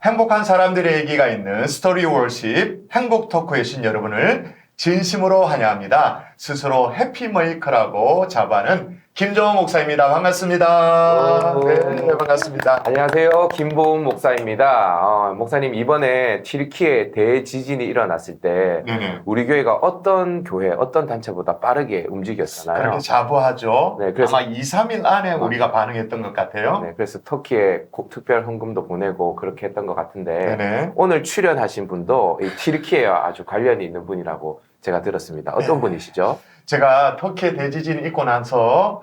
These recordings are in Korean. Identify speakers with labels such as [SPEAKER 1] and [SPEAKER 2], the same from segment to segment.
[SPEAKER 1] 행복한 사람들의 얘기가 있는 스토리 월십 행복 토크의 신 여러분을 진심으로 환영합니다. 스스로 해피메이커라고 자부하는 김종호 목사입니다. 반갑습니다. 네, 반갑습니다.
[SPEAKER 2] 안녕하세요. 김보훈 목사입니다. 목사님, 이번에 튀르키예 대지진이 일어났을 때
[SPEAKER 1] 네네.
[SPEAKER 2] 우리 교회가 어떤 교회, 어떤 단체보다 빠르게 움직였잖아요.
[SPEAKER 1] 그렇게 자부하죠.
[SPEAKER 2] 네, 그래서-
[SPEAKER 1] 아마 2, 3일 안에 우리가 반응했던 것 같아요.
[SPEAKER 2] 네, 그래서 터키에 특별 헌금도 보내고 그렇게 했던 것 같은데
[SPEAKER 1] 네네.
[SPEAKER 2] 오늘 출연하신 분도 이 튀르키예와 아주 관련이 있는 분이라고 제가 들었습니다. 어떤 분이시죠?
[SPEAKER 1] 제가 터키의 대지진이 있고 나서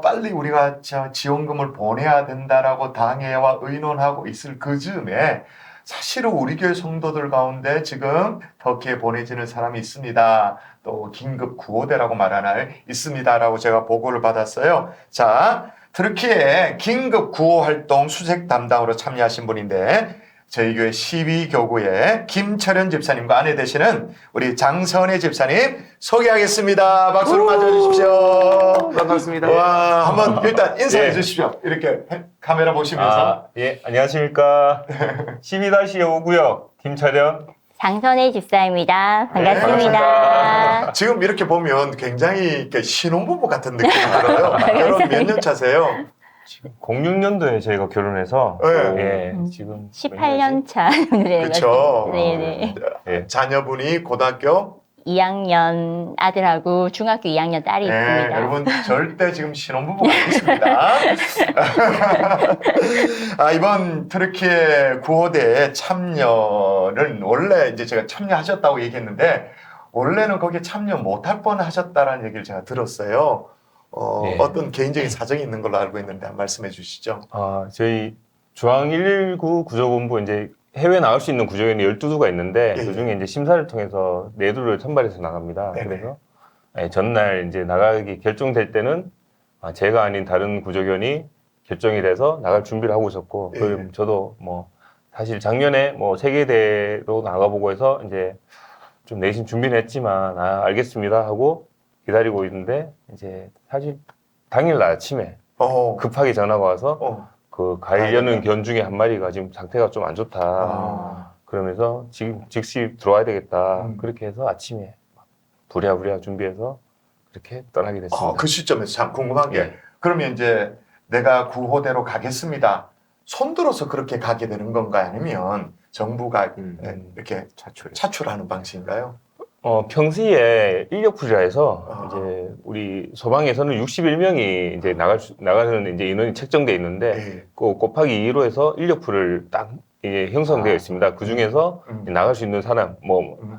[SPEAKER 1] 빨리 우리가 지원금을 보내야 된다라고 당회와 의논하고 있을 그 즈음에 사실은 우리 교회 성도들 가운데 지금 터키에 보내지는 사람이 있습니다. 또 긴급 구호대라고 말하나 있습니다라고 제가 보고를 받았어요. 자, 터키에 긴급 구호 활동 수색 담당으로 참여하신 분인데 저희 교회 12교구의 김철현 집사님과 아내 되시는 우리 장선혜 집사님 소개하겠습니다. 박수로 맞아주십시오.
[SPEAKER 2] 반갑습니다.
[SPEAKER 1] 와, 한번 일단 인사해
[SPEAKER 3] 예.
[SPEAKER 1] 주십시오. 이렇게 카메라 보시면서.
[SPEAKER 3] 예, 안녕하십니까. 12-5구역 김철현.
[SPEAKER 4] 장선혜 집사입니다. 반갑습니다.
[SPEAKER 1] 반갑습니다. 지금 이렇게 보면 굉장히 이렇게 신혼부부 같은 느낌이 들어요. 결혼 몇 년 차세요?
[SPEAKER 3] 지금 06년도에 저희가 결혼해서
[SPEAKER 1] 네.
[SPEAKER 3] 지금
[SPEAKER 4] 18년 차 정도 되는 것
[SPEAKER 1] 그쵸.
[SPEAKER 4] 같아요. 네네.
[SPEAKER 3] 예.
[SPEAKER 1] 자녀분이 고등학교?
[SPEAKER 4] 2학년 아들하고 중학교 2학년 딸이
[SPEAKER 1] 네,
[SPEAKER 4] 있습니다.
[SPEAKER 1] 여러분 절대 지금 신혼부부가 아니십니다. 이번 터키의 구호대에 참여는 원래 이제 제가 참여하셨다고 얘기했는데 원래는 거기에 참여 못할 뻔 하셨다라는 얘기를 제가 들었어요.
[SPEAKER 3] 예.
[SPEAKER 1] 어떤 개인적인 사정이 있는 걸로 알고 있는데 한번 말씀해 주시죠.
[SPEAKER 3] 저희 중앙 119 구조본부 이제 해외 나갈 수 있는 구조원이 12두가 있는데
[SPEAKER 1] 예, 예.
[SPEAKER 3] 그중에 이제 심사를 통해서 4두를 선발해서 나갑니다.
[SPEAKER 1] 네네.
[SPEAKER 3] 그래서 전날 이제 나가기 결정될 때는 제가 아닌 다른 구조견이 결정이 돼서 나갈 준비를 하고 있었고
[SPEAKER 1] 예.
[SPEAKER 3] 그럼 저도 뭐 사실 작년에 뭐 세계대회로 나가보고 해서 이제 좀 내심 준비는 했지만 알겠습니다 하고 기다리고 있는데 이제 사실 당일날 아침에 급하게 전화가 와서 그 가려는 견 중에 한 마리가 지금 상태가 좀 안 좋다. 그러면서 지금 즉시 들어와야 되겠다. 그렇게 해서 아침에 부랴부랴 준비해서 그렇게 떠나게 됐습니다.
[SPEAKER 1] 그 시점에서 참 궁금한 게
[SPEAKER 3] 예.
[SPEAKER 1] 그러면 이제 내가 구호대로 가겠습니다. 손들어서 그렇게 가게 되는 건가요? 아니면 정부가 이렇게 차출하는 방식인가요?
[SPEAKER 3] 평소에 인력풀이라 해서
[SPEAKER 1] 아.
[SPEAKER 3] 이제 우리 소방에서는 61명이 이제 나가는 이제 인원이 책정돼 있는데
[SPEAKER 1] 예.
[SPEAKER 3] 그 곱하기 2로 해서 인력풀을 딱 이게 형성되어 있습니다. 그 중에서 나갈 수 있는 사람,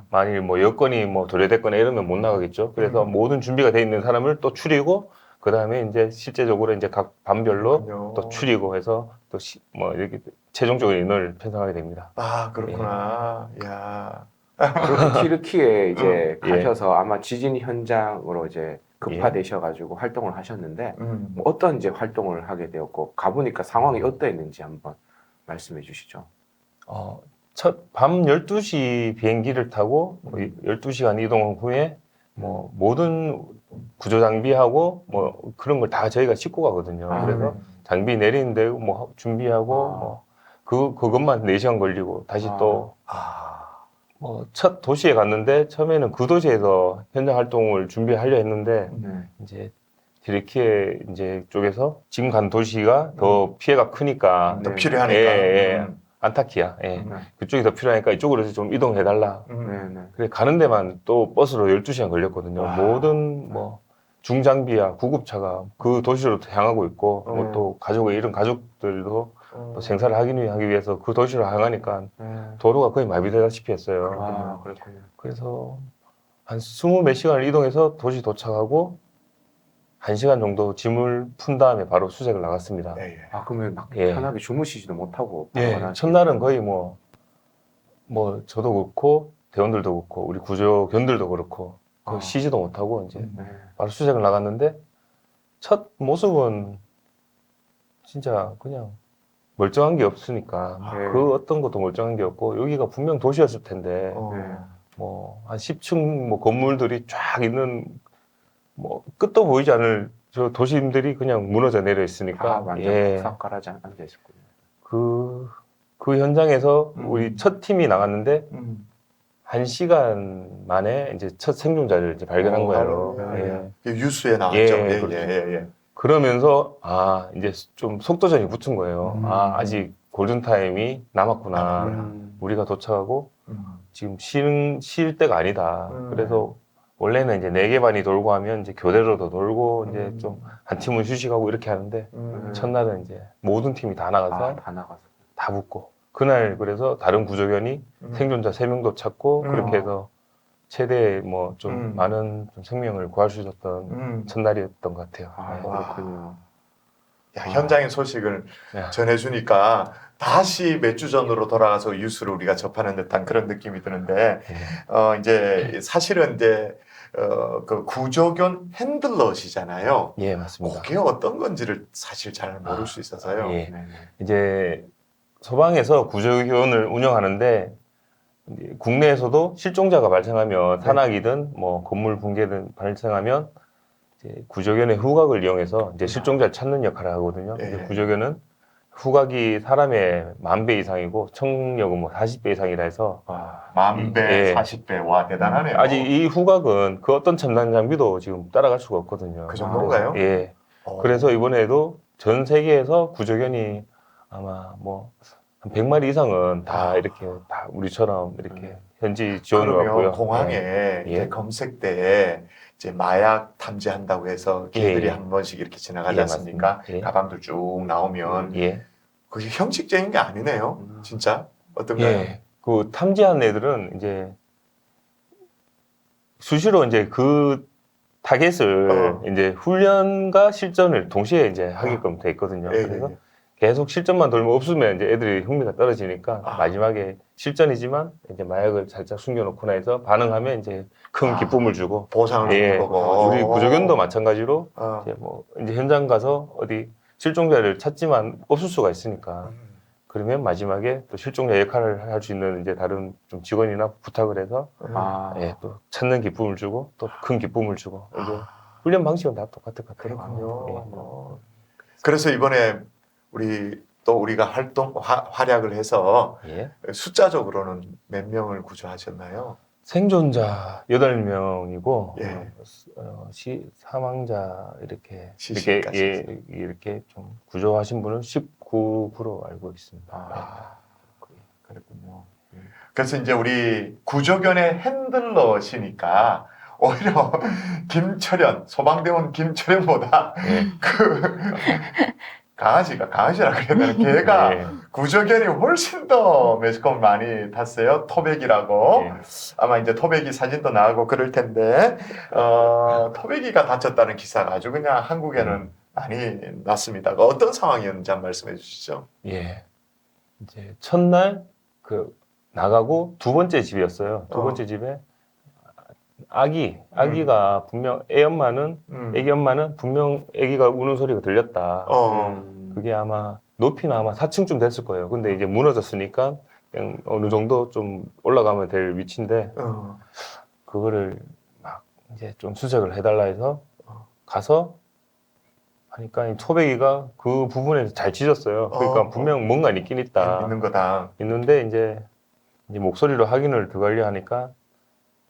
[SPEAKER 3] 만일 여건이 도래됐거나 이러면 못 나가겠죠. 그래서 모든 준비가 돼 있는 사람을 또 추리고, 그 다음에 이제 실제적으로 이제 각 반별로
[SPEAKER 1] 그렇군요.
[SPEAKER 3] 또 추리고 해서 또 이렇게 최종적으로 인원을 편성하게 됩니다.
[SPEAKER 1] 그렇구나. 야.
[SPEAKER 2] 그렇게 튀르키예 이제
[SPEAKER 3] 예.
[SPEAKER 2] 가셔서 아마 지진 현장으로 이제 급파되셔가지고 활동을 하셨는데 뭐 어떤 이제 활동을 하게 되었고 가보니까 상황이 어떠했는지 한번 말씀해 주시죠.
[SPEAKER 3] 첫 밤 12시 비행기를 타고 12시간 이동 후에 모든 구조 장비하고 그런 걸 다 저희가 싣고 가거든요. 그래서 장비 내리는데 준비하고 그것만 4시간 걸리고 다시 또 첫 도시에 갔는데 처음에는 그 도시에서 현장 활동을 준비하려 했는데 이제 튀르키예 이제 쪽에서 지금 간 도시가 더 피해가 크니까
[SPEAKER 1] 더 필요하니까.
[SPEAKER 3] 안타키아 그쪽이 더 필요하니까 이쪽으로 해서 좀 이동해 달라. 그래 가는 데만 또 버스로 12시간 걸렸거든요. 모든 중장비야 구급차가 그 도시로 향하고 있고 또 이런 가족들도 또 생사를 하기 위해서 그 도시로 향하니까 도로가 거의 마비되다시피 했어요.
[SPEAKER 2] 그렇군요.
[SPEAKER 3] 그래서 한 20몇 시간을 이동해서 도시 도착하고 1시간 정도 짐을 푼 다음에 바로 수색을 나갔습니다.
[SPEAKER 1] 예.
[SPEAKER 2] 그러면 막
[SPEAKER 3] 예.
[SPEAKER 2] 편하게 주무시지도 못하고
[SPEAKER 3] 첫날은 거의 저도 그렇고 대원들도 그렇고 우리 구조견들도 그렇고 거의 쉬지도 못하고 이제 바로 수색을 나갔는데 첫 모습은 진짜 그냥 멀쩡한 게 없으니까 그 어떤 것도 멀쩡한 게 없고 여기가 분명 도시였을 텐데 한 10층 건물들이 쫙 있는 끝도 보이지 않을 저 도심들이 그냥 무너져 내려 있으니까
[SPEAKER 2] 완전 싹 가라앉아 있었군요.
[SPEAKER 3] 그 그 현장에서
[SPEAKER 1] 음.
[SPEAKER 3] 우리 첫 팀이 나갔는데
[SPEAKER 1] 음.
[SPEAKER 3] 1시간 만에 이제 첫 생존자를 이제 발견한 거예요. 예.
[SPEAKER 1] 뉴스에 나왔죠.
[SPEAKER 3] 예,
[SPEAKER 1] 예,
[SPEAKER 3] 그렇죠.
[SPEAKER 1] 예.
[SPEAKER 3] 그러면서 이제 좀 속도전이 붙은 거예요.
[SPEAKER 1] 음.
[SPEAKER 3] 아직 골든타임이 남았구나.
[SPEAKER 2] 음.
[SPEAKER 3] 우리가 도착하고
[SPEAKER 1] 음.
[SPEAKER 3] 지금 쉴 때가 아니다.
[SPEAKER 1] 음.
[SPEAKER 3] 그래서 원래는 이제 4개 반이 돌고 하면 이제 교대로도 돌고 이제
[SPEAKER 1] 음.
[SPEAKER 3] 좀 한 팀은 휴식하고 이렇게 하는데
[SPEAKER 1] 음.
[SPEAKER 3] 첫날은 이제 모든 팀이 다 나가서
[SPEAKER 2] 다 나가서.
[SPEAKER 3] 다 붙고 그날 그래서 다른 구조견이
[SPEAKER 1] 음.
[SPEAKER 3] 생존자 3명도 찾고
[SPEAKER 1] 음.
[SPEAKER 3] 그렇게 해서 최대 뭐 좀
[SPEAKER 1] 음.
[SPEAKER 3] 많은 좀 생명을 구할 수 있었던 첫날이었던 것 같아요. 네.
[SPEAKER 2] 그렇군요.
[SPEAKER 1] 야, 현장의 소식을
[SPEAKER 3] 야.
[SPEAKER 1] 전해주니까 다시 몇 주 전으로 돌아가서 뉴스를 우리가 접하는 듯한 그런 느낌이 드는데, 이제 사실은 이제 그 구조견 핸들러시잖아요.
[SPEAKER 3] 예, 맞습니다.
[SPEAKER 1] 그게 어떤 건지를 사실 잘 모를 수 있어서요.
[SPEAKER 3] 예.
[SPEAKER 2] 네네.
[SPEAKER 3] 이제 소방에서 구조견을 운영하는데 이제 국내에서도 실종자가 발생하면
[SPEAKER 1] 네.
[SPEAKER 3] 산악이든 뭐 건물 붕괴든 발생하면 이제 구조견의 후각을 이용해서 이제 실종자를 찾는 역할을 하거든요.
[SPEAKER 1] 예.
[SPEAKER 3] 이제 구조견은 후각이 사람의 10,000배 이상이고 청력은 뭐 40배 이상이라 해서
[SPEAKER 1] 만배,
[SPEAKER 3] 예.
[SPEAKER 1] 40배, 와 대단하네요.
[SPEAKER 3] 아직 이 후각은 그 어떤 첨단 장비도 지금 따라갈 수가 없거든요.
[SPEAKER 1] 그 정도인가요?
[SPEAKER 3] 그래서, 예.
[SPEAKER 1] 어.
[SPEAKER 3] 그래서 이번에도 전 세계에서 구조견이 아마 뭐 한 100마리 이상은 다 이렇게 다 우리처럼 이렇게 현지 지원을
[SPEAKER 1] 그러면
[SPEAKER 3] 왔고요.
[SPEAKER 1] 공항에
[SPEAKER 3] 예.
[SPEAKER 1] 이제 검색대에 이제 마약 탐지한다고 해서 걔들이
[SPEAKER 3] 예.
[SPEAKER 1] 한 번씩 이렇게 지나가지
[SPEAKER 3] 예,
[SPEAKER 1] 않습니까?
[SPEAKER 3] 맞습니다. 예.
[SPEAKER 1] 가방들 쭉 나오면
[SPEAKER 3] 예.
[SPEAKER 1] 그게 형식적인 게 아니네요. 진짜 어떤가요?
[SPEAKER 3] 예. 그 탐지한 애들은 이제 수시로 이제 그 타겟을 이제 훈련과 실전을 동시에 이제 하게끔 돼 있거든요.
[SPEAKER 1] 예,
[SPEAKER 3] 그래서
[SPEAKER 1] 예.
[SPEAKER 3] 계속 실전만 돌면 없으면 이제 애들이 흥미가 떨어지니까 마지막에 실전이지만 이제 마약을 살짝 숨겨놓고 나서 반응하면 이제 큰 기쁨을 주고
[SPEAKER 1] 보상을 주는
[SPEAKER 3] 예.
[SPEAKER 1] 거고.
[SPEAKER 3] 우리 구조견도 마찬가지로
[SPEAKER 1] 어.
[SPEAKER 3] 이제 뭐 이제 현장 가서 어디 실종자를 찾지만 없을 수가 있으니까 그러면 마지막에 또 실종자 역할을 할 수 있는 이제 다른 좀 직원이나 부탁을 해서 예, 또 찾는 기쁨을 주고 또 큰 기쁨을 주고 이제 훈련 방식은 다 똑같을 것 같아요.
[SPEAKER 1] 그렇군요. 그래서 이번에 우리가 활약을 해서
[SPEAKER 3] 예.
[SPEAKER 1] 숫자적으로는 몇 명을 구조하셨나요?
[SPEAKER 3] 생존자 8명이고
[SPEAKER 1] 예.
[SPEAKER 3] 사망자 이렇게
[SPEAKER 1] 시신까지.
[SPEAKER 3] 이렇게 좀 구조하신 분은 19구로 알고 있습니다.
[SPEAKER 1] 그렇군요. 그래서 이제 우리 구조견의 핸들러시니까 오히려 소방대원 김철현보다
[SPEAKER 3] 예.
[SPEAKER 1] 강아지라 그래야 되나? 걔가
[SPEAKER 3] 예.
[SPEAKER 1] 구조견이 훨씬 더 매스컴을 많이 탔어요. 토백이라고.
[SPEAKER 3] 예.
[SPEAKER 1] 아마 이제 토백이 사진도 나오고 그럴 텐데, 토백이가 다쳤다는 기사가 아주 그냥 한국에는 많이 났습니다. 어떤 상황이었는지 한번 말씀해 주시죠.
[SPEAKER 3] 예. 이제 첫날 나가고 두 번째 집이었어요. 두 번째 집에 아기가 분명 애기 엄마는 분명 아기가 우는 소리가 들렸다. 그게 아마 높이는 아마 4층쯤 됐을 거예요. 근데 이제 무너졌으니까 그냥 어느 정도 좀 올라가면 될 위치인데 그거를 막 이제 좀 수색을 해달라 해서 가서 하니까 이 토백이가 그 부분에서 잘 짖었어요. 그러니까 분명 뭔가 있긴 있다.
[SPEAKER 1] 있는 거다.
[SPEAKER 3] 있는데 이제 목소리로 확인을 들어가려 하니까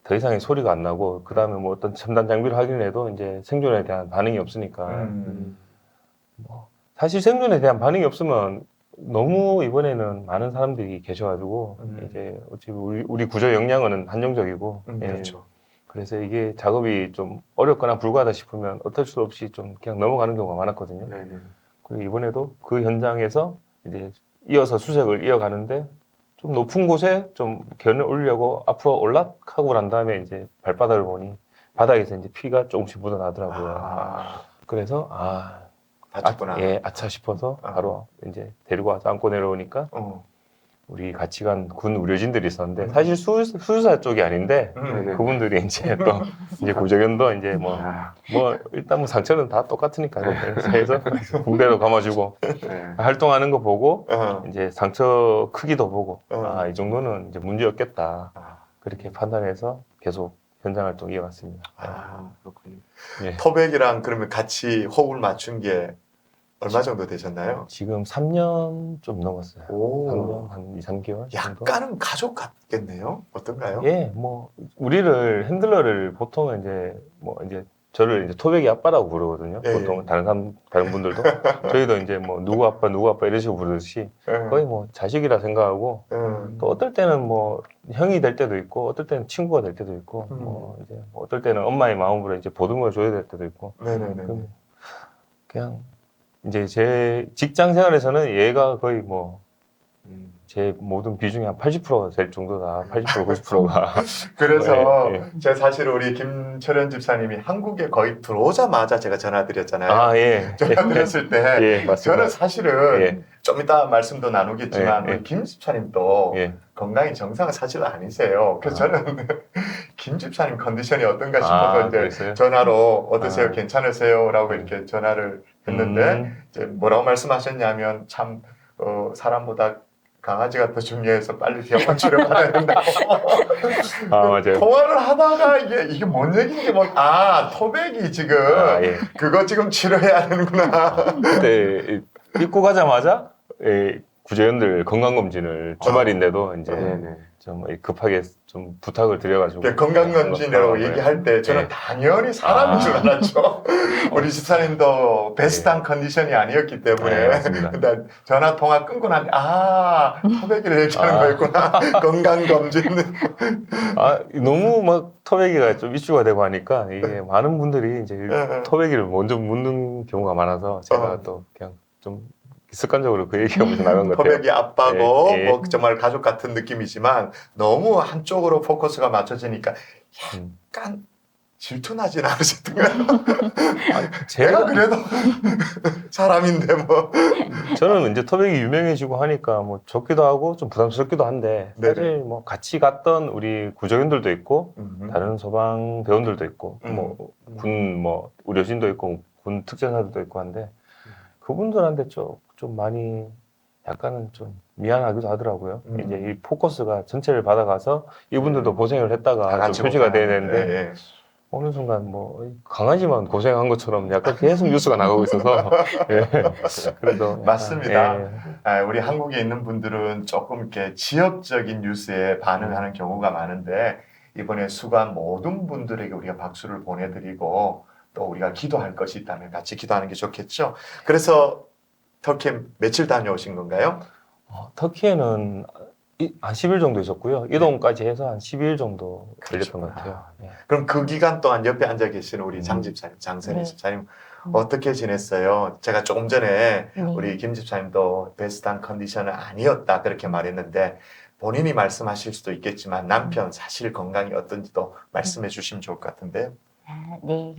[SPEAKER 3] 더 이상의 소리가 안 나고 그 다음에 뭐 어떤 첨단 장비를 확인해도 이제 생존에 대한 반응이 없으니까 사실 생존에 대한 반응이 없으면 너무 이번에는 많은 사람들이 계셔가지고 이제 어차피 우리 구조 역량은 한정적이고
[SPEAKER 1] 그렇죠.
[SPEAKER 3] 그래서 이게 작업이 좀 어렵거나 불가하다 싶으면 어쩔 수 없이 좀 그냥 넘어가는 경우가 많았거든요. 그리고 이번에도 그 현장에서 이제 이어서 수색을 이어가는데 좀 높은 곳에 좀 견을 올리려고 앞으로 올라가고 난 다음에 이제 발바닥을 보니 바닥에서 이제 피가 조금씩 묻어나더라고요. 그래서
[SPEAKER 1] 다쳤구나.
[SPEAKER 3] 아차 싶어서 바로 이제 데리고 와서 안고 내려오니까 우리 같이 간 군 의료진들이 있었는데 사실 수의사 쪽이 아닌데 그분들이 이제 또 이제 구조견도 이제 뭐 일단 뭐 상처는 다 똑같으니까 그래서 붕대도 감아주고 활동하는 거 보고 이제 상처 크기도 보고 이 정도는 이제 문제 없겠다 그렇게 판단해서 계속 현장 활동 이어갔습니다.
[SPEAKER 2] 그렇군요.
[SPEAKER 1] 토백이랑 그러면 같이 호흡을 맞춘 게 얼마 정도 되셨나요?
[SPEAKER 3] 지금 3년 좀 넘었어요.
[SPEAKER 1] 오,
[SPEAKER 3] 3년, 한 2, 3개월 정도?
[SPEAKER 1] 약간은 가족 같겠네요. 어떤가요?
[SPEAKER 3] 예, 뭐, 우리를, 핸들러를 보통은 이제 저를 이제 토백이 아빠라고 부르거든요.
[SPEAKER 1] 예,
[SPEAKER 3] 보통
[SPEAKER 1] 예.
[SPEAKER 3] 다른 분들도. 저희도 이제 뭐, 누구 아빠 이런 식으로 부르듯이 거의 뭐, 자식이라 생각하고 또 어떨 때는 뭐, 형이 될 때도 있고, 어떨 때는 친구가 될 때도 있고, 뭐, 이제 뭐 어떨 때는 엄마의 마음으로 이제 보듬어 줘야 될 때도 있고,
[SPEAKER 1] 네네네.
[SPEAKER 3] 그냥 이제 제 직장 생활에서는 얘가 거의 뭐, 제 모든 비중이 한 80%가 될 정도다. 80%, 90%가.
[SPEAKER 1] 그래서
[SPEAKER 3] 예,
[SPEAKER 1] 제가 사실 우리 김철현 집사님이 한국에 거의 들어오자마자 제가 전화 드렸잖아요.
[SPEAKER 3] 아, 예.
[SPEAKER 1] 전화 드렸을 때
[SPEAKER 3] 예, 맞습니다.
[SPEAKER 1] 저는 사실은
[SPEAKER 3] 예.
[SPEAKER 1] 좀 이따 말씀도 나누겠지만
[SPEAKER 3] 예, 예.
[SPEAKER 1] 우리 김 집사님도
[SPEAKER 3] 예.
[SPEAKER 1] 건강이 정상은 사실 아니세요. 그래서 저는 김 집사님 컨디션이 어떤가 싶어서 이제
[SPEAKER 3] 그랬어요?
[SPEAKER 1] 전화로 어떠세요?
[SPEAKER 3] 아.
[SPEAKER 1] 괜찮으세요? 라고 이렇게 전화를 했는데 이제 뭐라고 말씀하셨냐면 참 사람보다 강아지가 더 중요해서 빨리 병원 치료받아야 된다고.
[SPEAKER 3] 아, 맞아요.
[SPEAKER 1] 통화를 하다가 이게 뭔 얘기인지 토백이 지금
[SPEAKER 3] 예.
[SPEAKER 1] 그거 지금 치료해야 되는구나.
[SPEAKER 3] 그때 입고 가자마자 구제원들 건강검진을 주말인데도 이제
[SPEAKER 2] 네네.
[SPEAKER 3] 좀 급하게 좀 부탁을 드려가지고.
[SPEAKER 1] 건강검진이라고 얘기할 때 저는
[SPEAKER 3] 예.
[SPEAKER 1] 당연히 사람인 줄 알았죠. 우리 집사님도 베스트한 컨디션이 아니었기 때문에.
[SPEAKER 3] 네, 맞습니다.
[SPEAKER 1] 근데 전화 통화 끊고 나니 토백이를 얘기하는
[SPEAKER 3] 아.
[SPEAKER 1] 거였구나. 건강검진.
[SPEAKER 3] 너무 막 토백이가 좀 이슈가 되고 하니까 이게 많은 분들이 이제 토백이를 먼저 묻는 경우가 많아서 제가 또 그냥 좀 습관적으로 그 얘기하면서 나간 것 같아요.
[SPEAKER 1] 토백이 아빠고
[SPEAKER 3] 예, 예.
[SPEAKER 1] 뭐 정말 가족 같은 느낌이지만 너무 한쪽으로 포커스가 맞춰지니까 약간 질투나진 않으셨던가요? 제가 그래도 사람인데 뭐.
[SPEAKER 3] 저는 이제 토백이 유명해지고 하니까 뭐 좋기도 하고 좀 부담스럽기도 한데 사실 뭐 같이 갔던 우리 구조원들도 있고 다른 소방 대원들도 있고 뭐 군 뭐 의료진도 있고 군 특전사들도 있고 한데 그분들한테 좀 많이 약간은 좀 미안하기도 하더라고요. 이제 이 포커스가 전체를 받아가서 이분들도 고생을 했다가 좀 표시가 돼야 되는데
[SPEAKER 1] 예.
[SPEAKER 3] 어느 순간 뭐 강아지만 고생한 것처럼 약간 계속 뉴스가 나가고 있어서 예. 그래도
[SPEAKER 1] 맞습니다.
[SPEAKER 3] 예.
[SPEAKER 1] 우리 한국에 있는 분들은 조금 이렇게 지역적인 뉴스에 반응하는 경우가 많은데 이번에 수고한 모든 분들에게 우리가 박수를 보내드리고 또 우리가 기도할 것이 있다면 같이 기도하는 게 좋겠죠. 그래서 터키 며칠 다녀오신 건가요?
[SPEAKER 3] 터키에는 한 10일 정도 있었고요. 이동까지 해서 한 12일 정도 걸렸던 것 같아요. 예.
[SPEAKER 1] 그럼 그 기간 동안 옆에 앉아 계시는 우리 장 집사님, 장선희
[SPEAKER 4] 네.
[SPEAKER 1] 집사님 어떻게 지냈어요? 제가 조금 전에
[SPEAKER 4] 네.
[SPEAKER 1] 우리 김 집사님도 베스트한 컨디션은 아니었다 그렇게 말했는데 본인이 말씀하실 수도 있겠지만 남편 사실 건강이 어떤지도 말씀해 주시면 좋을 것 같은데요.
[SPEAKER 4] 네.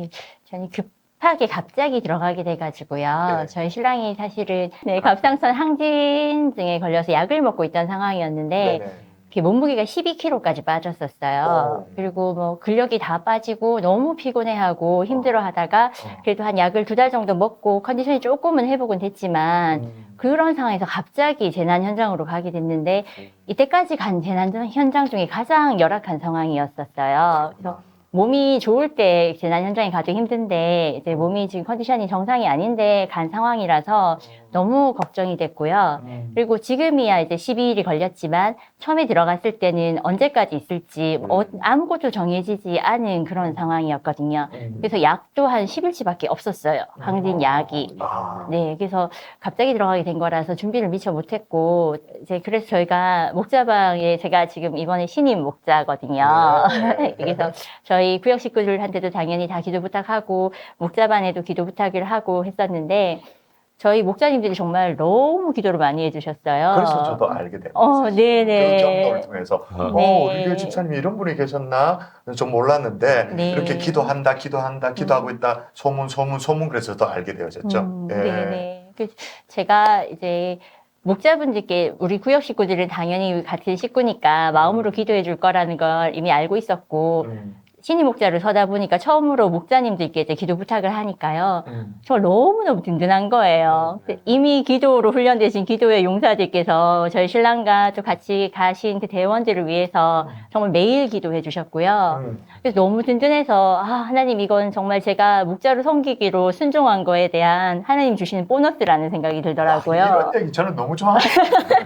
[SPEAKER 4] 저는 급하게 갑자기 들어가게 돼가지고요.
[SPEAKER 1] 네.
[SPEAKER 4] 저희 신랑이 사실은 갑상선 항진증에 걸려서 약을 먹고 있던 상황이었는데
[SPEAKER 1] 네네.
[SPEAKER 4] 이렇게 몸무게가 12kg까지 빠졌었어요. 그리고 뭐 근력이 다 빠지고 너무 피곤해하고 힘들어하다가 그래도 한 약을 2달 정도 먹고 컨디션이 조금은 회복은 됐지만 그런 상황에서 갑자기 재난 현장으로 가게 됐는데 이때까지 간 재난 현장 중에 가장 열악한 상황이었었어요. 그래서 몸이 좋을 때 재난 현장에 가도 힘든데 이제 몸이 지금 컨디션이 정상이 아닌데 간 상황이라서 너무 걱정이 됐고요. 그리고 지금이야 이제 12일이 걸렸지만 처음에 들어갔을 때는 언제까지 있을지 아무것도 정해지지 않은 그런 상황이었거든요. 그래서 약도 한 10일치밖에 없었어요. 항진 약이. 네, 그래서 갑자기 들어가게 된 거라서 준비를 미처 못했고 이제 그래서 저희가 목자방에 제가 지금 이번에 신임 목자거든요. 그래서 저희 구역 식구들한테도 당연히 다 기도 부탁하고 목자반에도 기도 부탁을 하고 했었는데 저희 목사님들이 정말 너무 기도를 많이 해주셨어요.
[SPEAKER 1] 그래서 저도 알게 됩니다.
[SPEAKER 4] 네네.
[SPEAKER 1] 그 경험을 통해서
[SPEAKER 4] 네.
[SPEAKER 1] 우리 교회 집사님이 이런 분이 계셨나 좀 몰랐는데
[SPEAKER 4] 네.
[SPEAKER 1] 이렇게 기도하고 있다 소문 그래서 저도 알게 되어졌죠. 예.
[SPEAKER 4] 네네. 제가 이제 목자분들께 우리 구역 식구들은 당연히 같은 식구니까 마음으로 기도해 줄 거라는 걸 이미 알고 있었고 신임 목자를 서다 보니까 처음으로 목자님들께 이제 기도 부탁을 하니까요. 정말 너무너무 든든한 거예요. 이미 기도로 훈련되신 기도의 용사들께서 저희 신랑과 또 같이 가신 그 대원들을 위해서 정말 매일 기도해 주셨고요. 그래서 너무 든든해서 하나님 이건 정말 제가 목자로 섬기기로 순종한 거에 대한 하나님 주시는 보너스라는 생각이 들더라고요.
[SPEAKER 1] 이런 얘기 저는 너무 좋아해요.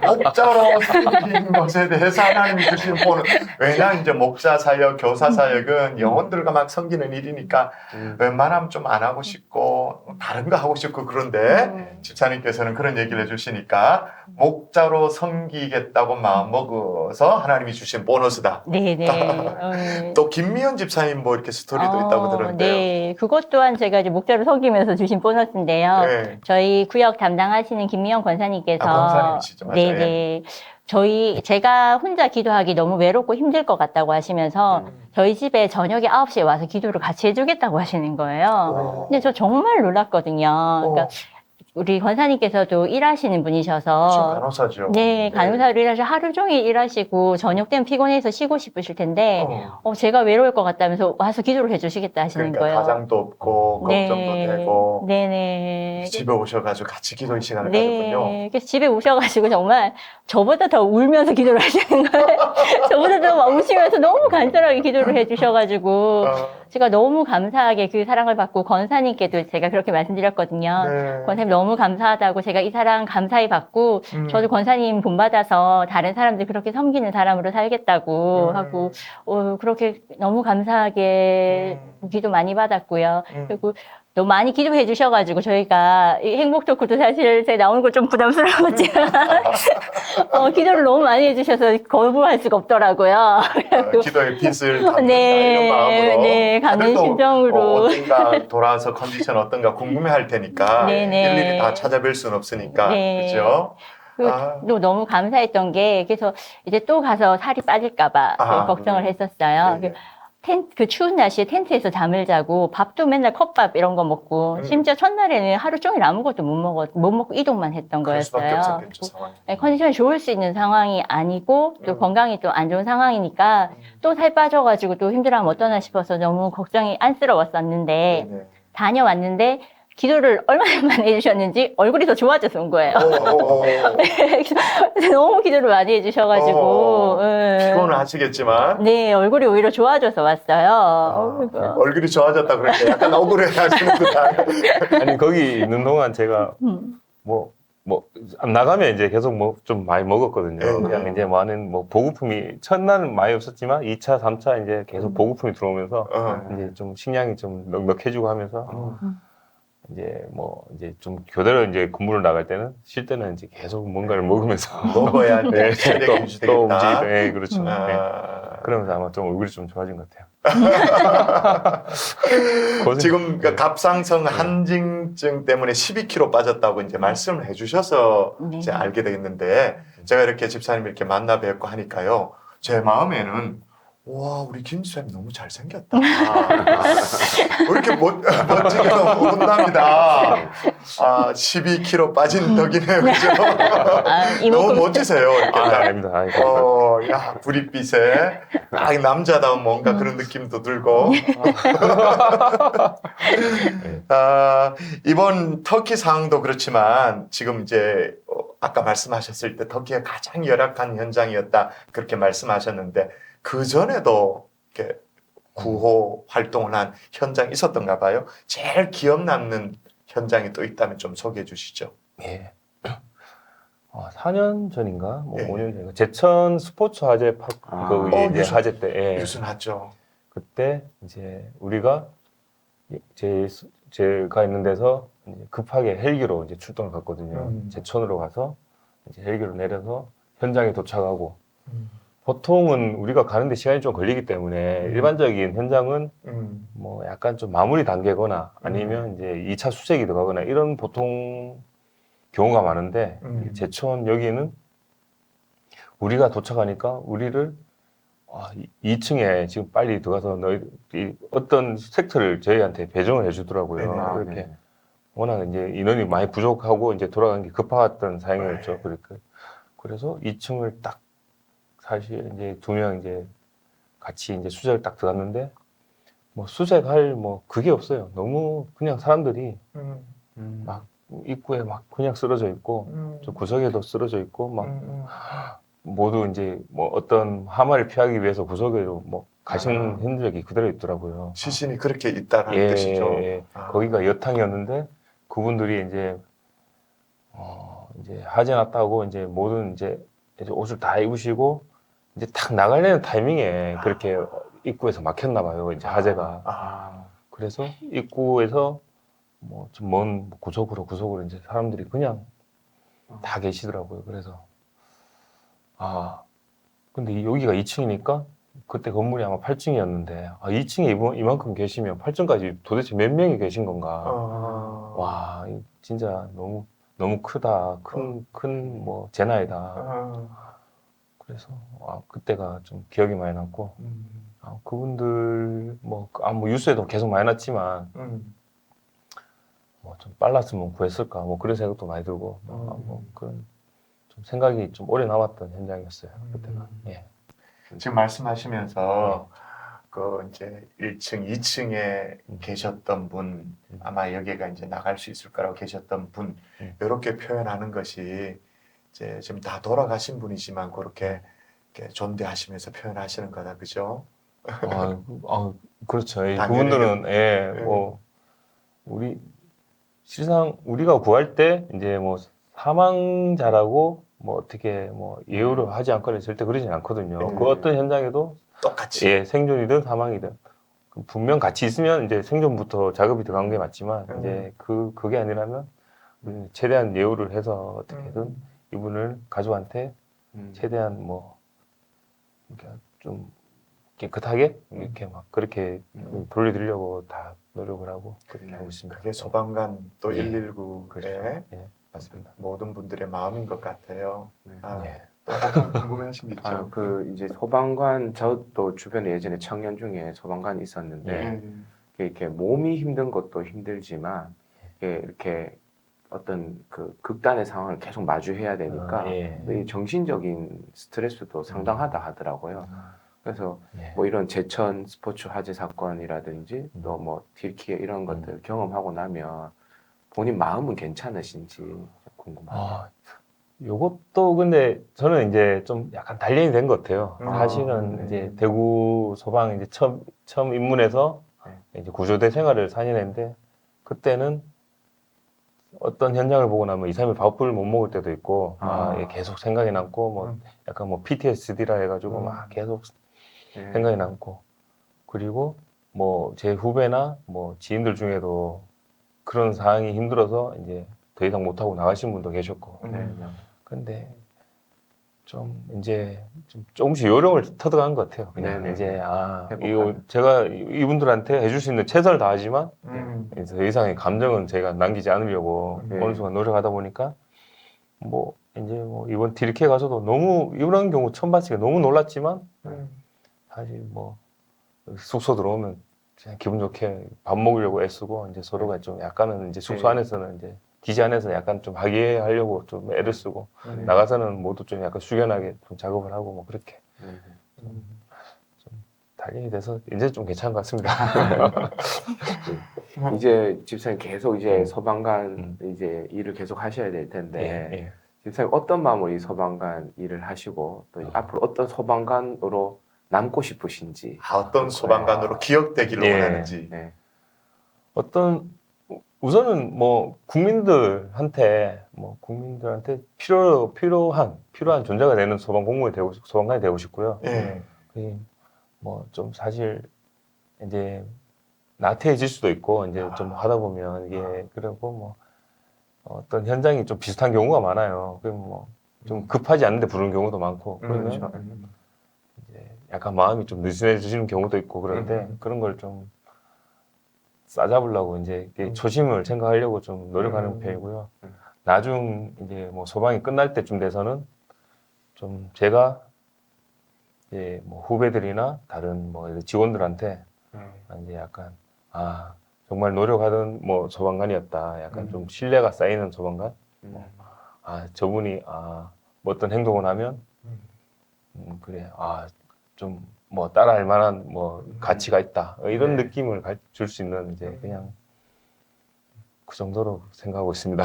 [SPEAKER 1] 목자로 섬기는 것에 대해서 하나님이 주시는 보는. 왜냐 이제 목자 사역, 교사 사역은 영혼들과 막 섬기는 일이니까 웬만하면 좀 안 하고 싶고 다른 거 하고 싶고 그런데 집사님께서는 그런 얘기를 해주시니까 목자로 섬기겠다고 마음 먹어서 하나님이 주신 보너스다.
[SPEAKER 4] 네네.
[SPEAKER 1] 또 김미연 집사님 뭐 이렇게 스토리도 있다고 들었는데요.
[SPEAKER 4] 네, 그것 또한 제가 이제 목자로 섬기면서 주신 보너스인데요.
[SPEAKER 1] 네.
[SPEAKER 4] 저희 구역 담당하시는 김미영 권사님께서
[SPEAKER 1] 권사님이시죠, 맞아요.
[SPEAKER 4] 네네. 제가 혼자 기도하기 너무 외롭고 힘들 것 같다고 하시면서 저희 집에 저녁에 9시에 와서 기도를 같이 해주겠다고 하시는 거예요. 근데 저 정말 놀랐거든요. 그러니까 우리 권사님께서도 일하시는 분이셔서
[SPEAKER 1] 간호사죠.
[SPEAKER 4] 네, 간호사로 일하셔 하루 종일 일하시고 저녁 때면 피곤해서 쉬고 싶으실 텐데 제가 외로울 것 같다면서 와서 기도를 해주시겠다 하시는
[SPEAKER 1] 그러니까
[SPEAKER 4] 거예요.
[SPEAKER 1] 가장도 없고 걱정도 되고
[SPEAKER 4] 네네.
[SPEAKER 1] 집에 오셔가지고 같이 기도의 시간을 가졌군요.
[SPEAKER 4] 네. 그래서 집에 오셔가지고 정말 저보다 더 울면서 기도를 하시는 거예요. 저보다 더 막 우시면서 너무 간절하게 기도를 해주셔가지고 제가 너무 감사하게 그 사랑을 받고 권사님께도 제가 그렇게 말씀드렸거든요.
[SPEAKER 1] 네.
[SPEAKER 4] 권사님 너무 감사하다고 제가 이 사랑 감사히 받고 저도 권사님 본받아서 다른 사람들 그렇게 섬기는 사람으로 살겠다고 하고 그렇게 너무 감사하게 기도 많이 받았고요. 그리고 너무 많이 기도해 주셔가지고 저희가 이 행복 토크도 사실 제가 나오는 거 좀 부담스러웠지만 기도를 너무 많이 해주셔서 거부할 수가 없더라고요.
[SPEAKER 1] 기도의 빛을 담는다
[SPEAKER 4] 네,
[SPEAKER 1] 이런 마음으로
[SPEAKER 4] 네, 가는
[SPEAKER 1] 다들 또
[SPEAKER 4] 심정으로.
[SPEAKER 1] 어떤가 돌아서 컨디션 어떤가 궁금해할 테니까
[SPEAKER 4] 네, 네.
[SPEAKER 1] 일일이 다 찾아뵐 수는 없으니까
[SPEAKER 4] 네.
[SPEAKER 1] 그죠?
[SPEAKER 4] 또 너무 감사했던 게 그래서 이제 또 가서 살이 빠질까봐 걱정을 했었어요.
[SPEAKER 1] 네.
[SPEAKER 4] 그 추운 날씨에 텐트에서 잠을 자고 밥도 맨날 컵밥 이런 거 먹고 심지어 첫날에는 하루 종일 아무것도 못 먹고 이동만 했던
[SPEAKER 1] 그럴 수밖에
[SPEAKER 4] 거였어요.
[SPEAKER 1] 없었겠죠, 상황이.
[SPEAKER 4] 네, 컨디션이 좋을 수 있는 상황이 아니고 또 건강이 또 안 좋은 상황이니까 또 살 빠져가지고 또 힘들어하면 어떠나 싶어서 너무 걱정이 안쓰러웠었는데
[SPEAKER 1] 네네.
[SPEAKER 4] 다녀왔는데 기도를 얼마나 많이 해주셨는지 얼굴이 더 좋아져서 온 거예요. 너무 기도를 많이 해주셔가지고
[SPEAKER 1] 피곤은 하시겠지만
[SPEAKER 4] 네, 얼굴이 오히려 좋아져서 왔어요.
[SPEAKER 1] 얼굴이 좋아졌다 그러니까 약간 억울해 하시는구나.
[SPEAKER 3] 아니 거기 있는 동안 제가 뭐 나가면 이제 계속 좀 많이 먹었거든요. 그냥 이제 많은 보급품이 첫날은 많이 없었지만 2차, 3차 이제 계속 보급품이 들어오면서 이제 좀 식량이 좀 넉넉해지고 하면서 이제 좀 교대로 이제 근무를 나갈 때는 쉴 때는 이제 계속 뭔가를 먹으면서
[SPEAKER 1] 먹어야
[SPEAKER 3] 네,
[SPEAKER 1] 체력이
[SPEAKER 3] 또
[SPEAKER 1] 유지되겠다.
[SPEAKER 3] 움직이다. 네, 그렇죠. 네. 그러면서 아마 좀 얼굴이 좀 좋아진 것 같아요.
[SPEAKER 1] 지금 그 갑상선 한증증 때문에 12kg 빠졌다고 이제 말씀을 해주셔서
[SPEAKER 4] 네.
[SPEAKER 1] 이제 알게 되겠는데 제가 이렇게 집사님 이렇게 만나 뵙고 하니까요 제 마음에는 와 우리 김 집사님 너무 잘생겼다. 왜 이렇게 멋지게 본답니다. 12kg 빠진 덕이네요, 그죠? 너무 멋지세요. 이렇게
[SPEAKER 3] 아닙니다.
[SPEAKER 1] 야, 구릿빛에 딱 남자다운 뭔가 그런 느낌도 들고. 이번 터키 상황도 그렇지만 지금 이제 아까 말씀하셨을 때 터키가 가장 열악한 현장이었다 그렇게 말씀하셨는데 그 전에도 이렇게 구호 활동을 한 현장이 있었던가 봐요. 제일 기억 남는 현장이 또 있다면 좀 소개해 주시죠.
[SPEAKER 3] 예. 4년 전인가?
[SPEAKER 1] 예.
[SPEAKER 3] 5년 전인가? 제천 스포츠 화재 이제 화재 때. 예.
[SPEAKER 1] 뉴스났죠.
[SPEAKER 3] 그때 이제 우리가 제가 있는 데서 이제 급하게 헬기로 이제 출동을 갔거든요. 제천으로 가서 이제 헬기로 내려서 현장에 도착하고 보통은 우리가 가는데 시간이 좀 걸리기 때문에 일반적인 현장은 뭐 약간 좀 마무리 단계거나 아니면 이제 2차 수색이 들어가거나 이런 보통 경우가 많은데 제천 여기는 우리가 도착하니까 우리를 2층에 지금 빨리 들어가서 너희 어떤 섹터를 저희한테 배정을 해주더라고요. 이렇게 워낙 이제 인원이 많이 부족하고 이제 돌아가는 게 급했던 상황이었죠. 그래서 2층을 딱 사실 이제 2명 이제 같이 이제 수색을 딱 들어갔는데 뭐 수색할 뭐 그게 없어요. 너무 그냥 사람들이 막 입구에 막 그냥 쓰러져 있고 저 구석에도 쓰러져 있고 막 모두 이제 뭐 어떤 하마를 피하기 위해서 구석으로 뭐 가시는 흔적이 그대로 있더라고요.
[SPEAKER 1] 시신이 그렇게 있다는
[SPEAKER 3] 예,
[SPEAKER 1] 뜻이죠.
[SPEAKER 3] 예. 거기가 여탕이었는데 그분들이 이제 이제 하지 않았다고 이제 모든 이제 옷을 다 입으시고 이제 탁 나가려는 타이밍에 그렇게 입구에서 막혔나 봐요. 이제 하재가. 그래서 입구에서 뭐 좀 먼 구석으로 이제 사람들이 그냥 다 계시더라고요. 그래서 근데 여기가 2층이니까 그때 건물이 아마 8층이었는데 2층에 이만큼 계시면 8층까지 도대체 몇 명이 계신 건가? 와, 진짜 너무 크다. 큰 뭐 재난이다. 그래서 그때가 좀 기억이 많이 남고 그분들 뭐 뉴스에도 계속 많이 났지만 뭐 좀 빨랐으면 구했을까 뭐 그런 생각도 많이 들고 뭐 그런 좀 생각이 좀 오래 남았던 현장이었어요. 그때가. 예.
[SPEAKER 1] 지금 말씀하시면서 그 이제 1층, 2층에 계셨던 분, 아마 여기가 이제 나갈 수 있을 거라고 계셨던 분, 이렇게 표현하는 것이 이제 지금 다 돌아가신 분이지만 그렇게 이렇게 존대하시면서 표현하시는 거다, 그죠?
[SPEAKER 3] 그렇죠.
[SPEAKER 1] 당연히
[SPEAKER 3] 그분들은 뭐 실상 우리가 구할 때 이제 뭐 사망자라고 뭐 어떻게 뭐 예우를 하지 않거나 절대 그러진 않거든요. 그 어떤 현장에도
[SPEAKER 1] 똑같이.
[SPEAKER 3] 생존이든 사망이든 분명 같이 있으면 이제 생존부터 작업이 들어간 게 맞지만 이제 그게 아니라면 최대한 예우를 해서 어떻게든 이분을 가족한테 최대한 뭐 그러니까 좀 깨끗하게 이렇게 막 그렇게 돌려드리려고 다 노력을 하고 그렇게 하고 있습니다.
[SPEAKER 1] 그게 소방관 또
[SPEAKER 3] 예.
[SPEAKER 1] 119의
[SPEAKER 3] 그렇죠. 맞습니다.
[SPEAKER 1] 모든 분들의 마음인 것 같아요.
[SPEAKER 3] 예.
[SPEAKER 1] 또 혹은 궁금하신 게 있죠?
[SPEAKER 2] 이제 소방관, 저도 주변에 예전에 청년 중에 소방관이 있었는데, 이렇게 몸이 힘든 것도 힘들지만, 이렇게 어떤 그 극단의 상황을 계속 마주해야 되니까, 이 정신적인 스트레스도 상당하다 하더라고요. 그래서 뭐 이런 제천 스포츠 화재 사건이라든지, 또 뭐 딜키에 이런 것들 경험하고 나면, 본인 마음은 괜찮으신지 궁금합니다.
[SPEAKER 3] 요것도 근데 저는 이제 좀 약간 단련이 된 것 같아요. 사실은 이제 대구 소방 이제 처음 입문해서 이제 구조대 생활을 4년 했는데 그때는 어떤 현장을 보고 나면 2, 3일 밥을 못 먹을 때도 있고 계속 생각이 남고 뭐 약간 뭐 PTSD라 해가지고 막 계속 생각이 남고 그리고 뭐 제 후배나 뭐 지인들 중에도 그런 상황이 힘들어서 이제 더 이상 못하고 나가신 분도 계셨고 근데 좀 이제 좀 조금씩 요령을 터득한 것 같아요. 그냥 이제 이거 제가 이분들한테 해줄 수 있는 최선을 다하지만 이제 더 이상의 감정은 제가 남기지 않으려고 어느 순간 노력하다 보니까 뭐 이제 뭐 이번 디르케 가서도 너무 이런 경우 처음 봤으니까 너무 놀랐지만 사실 뭐 숙소 들어오면 그냥 기분 좋게 밥 먹으려고 애쓰고 이제 서로가 좀 약간은 이제 숙소 안에서는 이제 기지 안에서 약간 좀 화기애애하려고 좀 애를 쓰고 나가서는 모두 좀 약간 숙연하게 좀 작업을 하고 뭐 그렇게 좀 단련이 돼서 이제 좀 괜찮은 것 같습니다.
[SPEAKER 2] 이제 집사님 계속 이제 소방관 이제 일을 계속 하셔야 될 텐데 집사님 어떤 마음으로 이 소방관 일을 하시고 또 앞으로 어떤 소방관으로 남고 싶으신지
[SPEAKER 1] 어떤 소방관으로 기억되기를 원하는지.
[SPEAKER 3] 우선은 뭐 국민들한테 필요한 존재가 되는 소방관이 되고 싶고요. 뭐 좀 사실 이제 나태해질 수도 있고 이제 좀 하다 보면 이게 그리고 뭐 어떤 현장이 좀 비슷한 경우가 많아요. 그럼 뭐 좀 급하지 않은데 부르는 경우도 많고 그러면 이제 약간 마음이 좀 느슨해지는 경우도 있고 그런데 그런 걸 좀 싸잡으려고 이제 초심을 생각하려고 좀 노력하는 편이고요. 나중 이제 뭐 소방이 끝날 때쯤 돼서는 좀 제가 이제 뭐 후배들이나 다른 뭐 지원들한테 이제 약간 정말 노력하던 뭐 소방관이었다. 약간 좀 신뢰가 쌓이는 소방관. 저분이 뭐 어떤 행동을 하면 그래 좀 뭐 따라할 만한 뭐 가치가 있다 이런 느낌을 줄 수 있는 이제 그냥 그 정도로 생각하고 있습니다.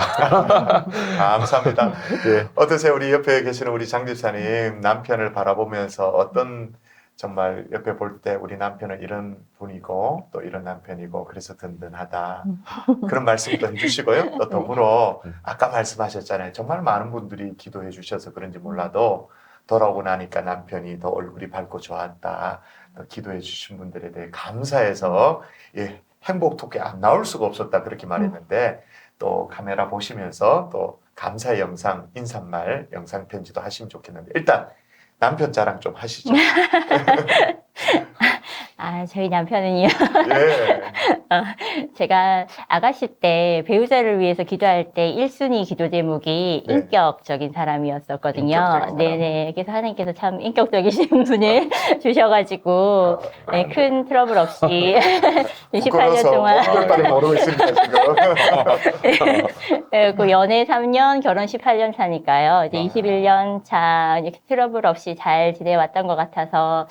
[SPEAKER 1] 감사합니다.
[SPEAKER 3] 예.
[SPEAKER 1] 어떠세요? 우리 옆에 계시는 우리 장 집사님 남편을 바라보면서 어떤 정말 옆에 볼 때 우리 남편은 이런 분이고 또 이런 남편이고 그래서 든든하다. 그런 말씀도 해주시고요. 또 더불어 아까 말씀하셨잖아요. 정말 많은 분들이 기도해 주셔서 그런지 몰라도 돌아오고 나니까 남편이 더 얼굴이 밝고 좋았다. 또 기도해 주신 분들에 대해 감사해서 예, 행복 토끼 안 나올 수가 없었다 그렇게 말했는데 또 카메라 보시면서 또 감사의 영상, 인사말, 영상 편지도 하시면 좋겠는데 일단 남편 자랑 좀 하시죠.
[SPEAKER 4] 아, 저희 남편은요.
[SPEAKER 1] 예.
[SPEAKER 4] 제가 아가씨 때 배우자를 위해서 기도할 때 1순위 기도 제목이
[SPEAKER 1] 네.
[SPEAKER 4] 인격적인 사람이었었거든요.
[SPEAKER 1] 인격적인 사람.
[SPEAKER 4] 네네. 그래서 하나님께서 참 인격적이신 분을 주셔가지고 네, 큰 트러블 없이 18년 동안
[SPEAKER 1] 한글까지 모르고 있습니다 지금.
[SPEAKER 4] 네, 그 연애 3년, 결혼 18년 차니까요. 이제
[SPEAKER 1] 와.
[SPEAKER 4] 21년 차 이렇게 트러블 없이 잘 지내왔던 것 같아서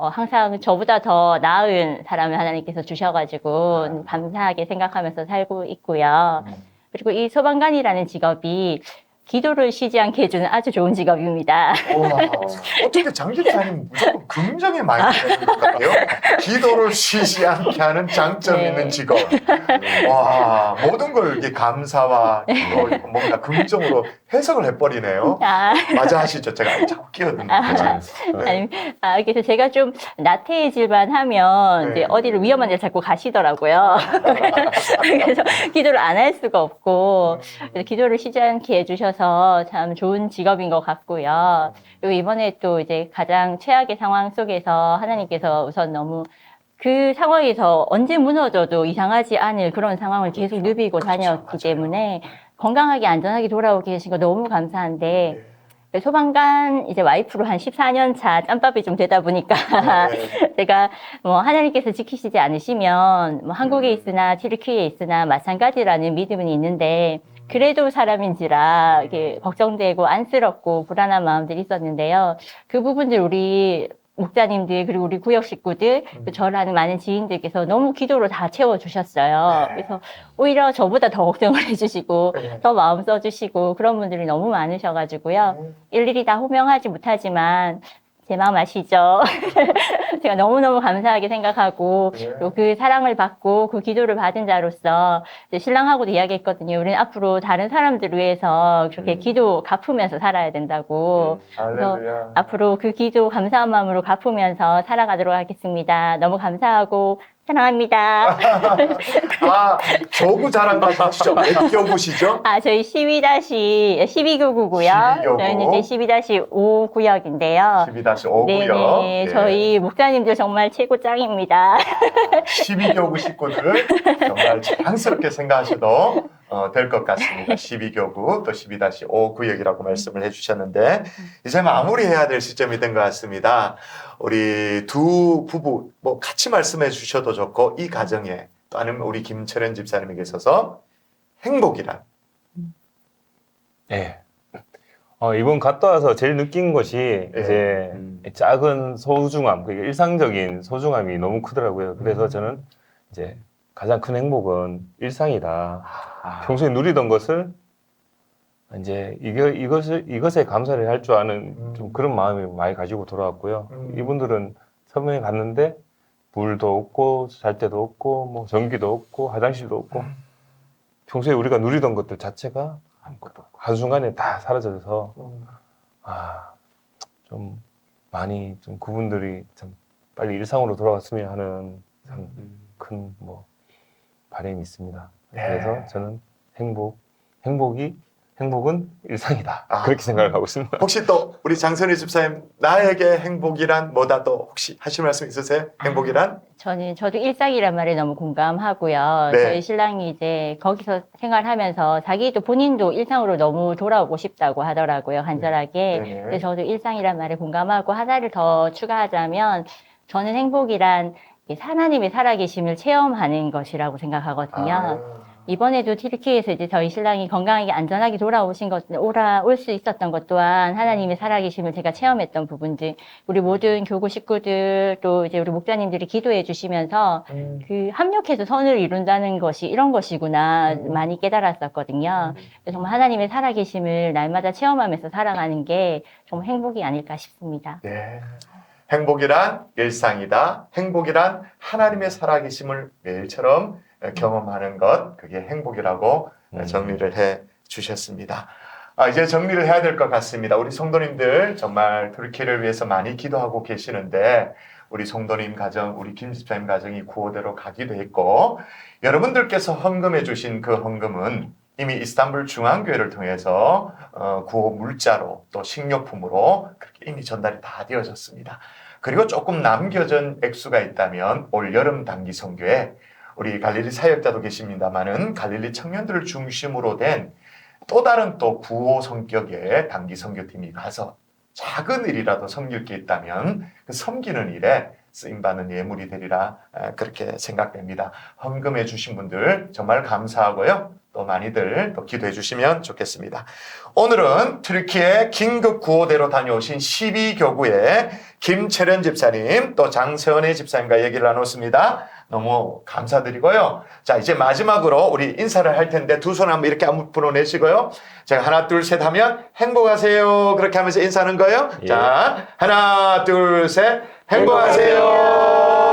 [SPEAKER 4] 항상 저보다 더 나은 사람을 하나님께서 주셔가지고 감사하게 생각하면서 살고 있고요. 그리고 이 소방관이라는 직업이 기도를 쉬지 않게 해주는 아주 좋은 직업입니다.
[SPEAKER 1] 우와, 어떻게 장 집사님 무조건 긍정에 많이 되는 것 같아요. 기도를 쉬지 않게 하는 장점
[SPEAKER 4] 네.
[SPEAKER 1] 있는 직업. 와, 모든 걸 이렇게 감사와 또 뭔가 긍정으로 해석을 해버리네요.
[SPEAKER 4] 아,
[SPEAKER 1] 맞아 하시죠. 제가 자꾸 끼어듭니다.
[SPEAKER 4] 아니, 그래서 제가 좀 나태해질만 하면
[SPEAKER 1] 네.
[SPEAKER 4] 이제 어디를 위험한 데를 자꾸 가시더라고요. 그래서 기도를 안 할 수가 없고, 그래서 기도를 쉬지 않게 해주셔서 참 좋은 직업인 것 같고요. 그리고 이번에 또 이제 가장 최악의 상황 속에서 하나님께서 우선 너무 그 상황에서 언제 무너져도 이상하지 않을 그런 상황을 계속 누비고 다녔기
[SPEAKER 1] 맞아요.
[SPEAKER 4] 때문에 건강하게 안전하게 돌아오게 계신 거 너무 감사한데, 소방관 이제 와이프로 한 14년 차 짬밥이 좀 되다 보니까 제가 뭐 하나님께서 지키시지 않으시면 뭐 한국에 있으나 튀르키예에 있으나 마찬가지라는 믿음은 있는데 그래도 사람인지라 이게 걱정되고 안쓰럽고 불안한 마음들이 있었는데요. 그 부분들 우리 목사님들 그리고 우리 구역 식구들 또 저를 아는 많은 지인들께서 너무 기도로 다 채워주셨어요. 그래서 오히려 저보다 더 걱정을 해주시고 더 마음 써주시고 그런 분들이 너무 많으셔가지고요. 일일이 다 호명하지 못하지만 제 마음 아시죠? 제가 너무너무 감사하게 생각하고 또 그 사랑을 받고 그 기도를 받은 자로서 이제 신랑하고도 이야기했거든요. 우리는 앞으로 다른 사람들을 위해서 그렇게 기도 갚으면서 살아야 된다고. 그래서
[SPEAKER 1] 할렐루야.
[SPEAKER 4] 앞으로 그 기도 감사한 마음으로 갚으면서 살아가도록 하겠습니다. 너무 감사하고 사랑합니다.
[SPEAKER 1] 아, 교구 자랑까지 하시죠. 몇 교구시죠?
[SPEAKER 4] 저희 12-12교구고요.
[SPEAKER 1] 12교구.
[SPEAKER 4] 저희는 이제 12-5 구역인데요.
[SPEAKER 1] 12-5구요.
[SPEAKER 4] 네네. 저희 목사님들 정말 최고 짱입니다.
[SPEAKER 1] 12교구 식구들 정말 자랑스럽게 생각하셔도 될 것 같습니다. 12교구 또 12-5 구역이라고 말씀을 해주셨는데 이제 마무리해야 될 시점이 된 것 같습니다. 우리 두 부부 뭐 같이 말씀해 주셔도 좋고 이 가정에 또 아니면 우리 김철현 집사님에게 있어서 행복이란
[SPEAKER 3] 예. 이번 갔다 와서 제일 느낀 것이 이제 작은 소중함, 그러니까 일상적인 소중함이 너무 크더라고요. 그래서 저는 이제 가장 큰 행복은 일상이다. 평소에 누리던 것을 이제 이것에 감사를 할 줄 아는 좀 그런 마음을 많이 가지고 돌아왔고요. 이분들은 서명에 갔는데 물도 없고 잘 데도 없고 뭐 전기도 없고 화장실도 없고 평소에 우리가 누리던 것들 자체가 아무것도 없고 한순간에 다 사라져서 좀 많이 좀 그분들이 참 빨리 일상으로 돌아갔으면 하는 참 큰 뭐 바람이 있습니다. 그래서 저는 행복은 일상이다. 그렇게 생각을 하고 있습니다.
[SPEAKER 1] 혹시 또 우리 장선희 집사님 나에게 행복이란 뭐다 또 혹시 하실 말씀 있으세요? 행복이란?
[SPEAKER 4] 저도 일상이란 말에 너무 공감하고요.
[SPEAKER 1] 네.
[SPEAKER 4] 저희 신랑이 이제 거기서 생활하면서 자기도 본인도 일상으로 너무 돌아오고 싶다고 하더라고요. 간절하게.
[SPEAKER 1] 네.
[SPEAKER 4] 근데 저도 일상이란 말에 공감하고 하나를 더 추가하자면 저는 행복이란 하나님의 살아계심을 체험하는 것이라고 생각하거든요. 이번에도 튀르키예에서 이제 저희 신랑이 건강하게 안전하게 올 수 있었던 것 또한 하나님의 살아계심을 제가 체험했던 부분들, 우리 모든 교구 식구들 또 이제 우리 목자님들이 기도해 주시면서 그 합력해서 선을 이룬다는 것이 이런 것이구나 많이 깨달았었거든요. 그래서 정말 하나님의 살아계심을 날마다 체험하면서 살아가는 게 정말 행복이 아닐까 싶습니다.
[SPEAKER 1] 네. 행복이란 일상이다. 행복이란 하나님의 살아계심을 매일처럼 경험하는 것, 그게 행복이라고 정리를 해 주셨습니다. 이제 정리를 해야 될 것 같습니다. 우리 성도님들 정말 튀르키예를 위해서 많이 기도하고 계시는데 우리 성도님 가정, 우리 김 집사님 가정이 구호대로 가기도 했고 여러분들께서 헌금해 주신 그 헌금은 이미 이스탄불 중앙교회를 통해서 구호 물자로 또 식료품으로 그렇게 이미 전달이 다 되어졌습니다. 그리고 조금 남겨진 액수가 있다면 올 여름 단기 선교에 우리 갈릴리 사역자도 계십니다만은 갈릴리 청년들을 중심으로 된 또 다른 또 구호 성격의 단기 선교팀이 가서 작은 일이라도 섬길 게 있다면 그 섬기는 일에 쓰임받는 예물이 되리라 그렇게 생각됩니다. 헌금해 주신 분들 정말 감사하고요. 또 많이들 또 기도해 주시면 좋겠습니다. 오늘은 튀르키예 긴급 구호대로 다녀오신 12교구의 김채련 집사님 또 장세원의 집사님과 얘기를 나눴습니다. 너무 감사드리고요. 자, 이제 마지막으로 우리 인사를 할 텐데 두 손 한번 이렇게 한번 불어내시고요. 제가 하나, 둘, 셋 하면 행복하세요. 그렇게 하면서 인사하는 거예요.
[SPEAKER 3] 예.
[SPEAKER 1] 자, 하나, 둘, 셋. 행복하세요.